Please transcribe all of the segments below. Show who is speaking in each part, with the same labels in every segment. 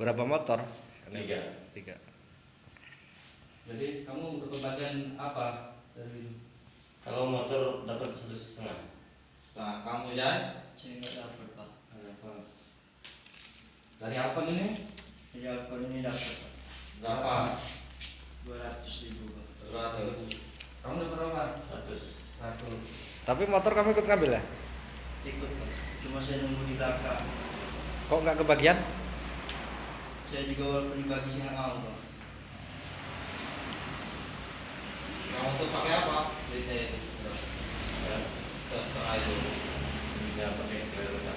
Speaker 1: Berapa motor?
Speaker 2: 3.
Speaker 1: 3.
Speaker 3: Jadi kamu berkebagian apa dari ini?
Speaker 2: Kalau motor dapat 1,5.
Speaker 3: Setengah. Kamu Jai?
Speaker 4: Saya nggak dapat Pak.
Speaker 3: Apa? Dari Alkon ini?
Speaker 4: Jadi Alkon ini dapat Pak.
Speaker 3: Berapa?
Speaker 4: 200.000 Pak.
Speaker 3: 200. Kamu dapat berapa?
Speaker 2: 100.
Speaker 3: 100.
Speaker 1: Tapi motor kamu ikut ngambil ya?
Speaker 4: Ikut Pak. Cuma saya nunggu di belakang.
Speaker 1: Kok nggak kebagian?
Speaker 4: Saya juga walaupun dibagi saya nggak mau Pak.
Speaker 3: Kamu tuh pakai apa? Duitnya itu.
Speaker 2: Ya,
Speaker 3: Setengah itu.
Speaker 2: bisa pakai kereta.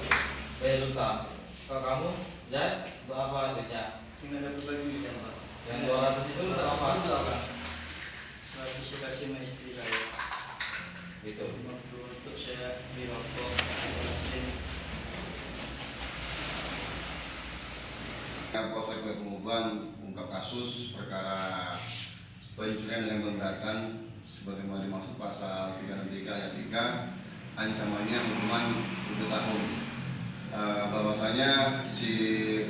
Speaker 3: Bayar utang. Kalau kamu Jai berapa duitnya?
Speaker 4: Saya nggak dapat bagian Pak.
Speaker 3: Yang 200 itu berapa?
Speaker 4: 100 saya kasih sama istri saya.
Speaker 3: Gitu.
Speaker 4: 50 untuk saya beli rokok. Mesin.
Speaker 5: Polsek Pemubuan ungkap kasus perkara pencurian yang memberatkan sebagaimana dimaksud pasal 363 ayat 3, ancamannya hukuman 7 tahun. Bahwasanya si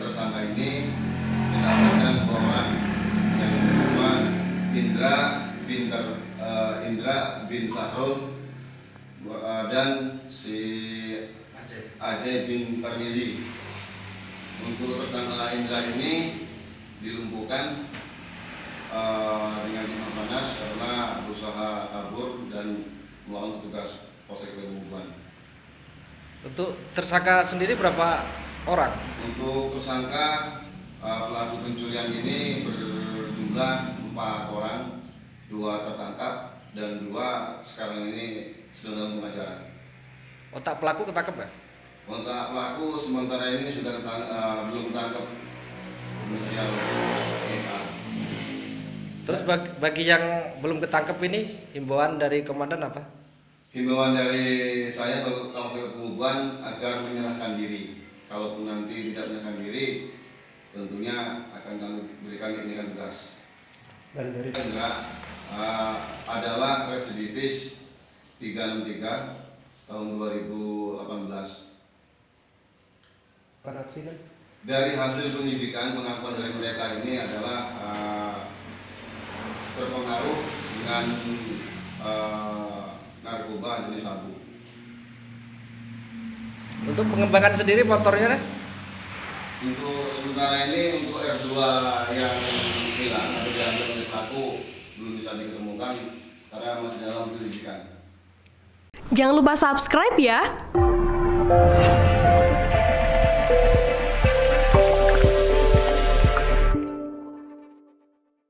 Speaker 5: tersangka ini kita amankan 2 orang yang bernama Indra bin Sahrul dan si Aceh bin Tarmizi. Untuk tersangka Indra ini dilumpuhkan dengan timah panas karena berusaha kabur dan melawan petugas Polsek Pemubuan.
Speaker 1: Untuk tersangka sendiri berapa orang?
Speaker 5: Untuk tersangka pelaku pencurian ini berjumlah 4 orang, 2 tertangkap dan 2 sekarang ini sedang dalam pengajaran.
Speaker 1: Otak pelaku ketangkep ya?
Speaker 5: Untuk pelaku sementara ini sudah belum tertangkap. Inisial EA.
Speaker 1: Terus bagi yang belum ketangkep ini himbauan dari komandan apa?
Speaker 5: Himbauan dari saya ke Kapolsek Pemubuan agar menyerahkan diri. Kalaupun nanti tidak menyerahkan diri, tentunya akan kami berikan tindakan tegas.
Speaker 1: Dan dari
Speaker 5: Indra adalah residivis 363 tahun 2018.
Speaker 1: aksi kan?
Speaker 5: Dari hasil penyidikan pengakuan dari mereka ini adalah terpengaruh dengan narkoba jenis sabu.
Speaker 1: Untuk pengembangan sendiri motornya
Speaker 5: Untuk sementara ini untuk R2 yang hilang atau diambil oleh pelaku belum bisa diketemukan karena masih dalam penyelidikan.
Speaker 6: Jangan lupa subscribe ya.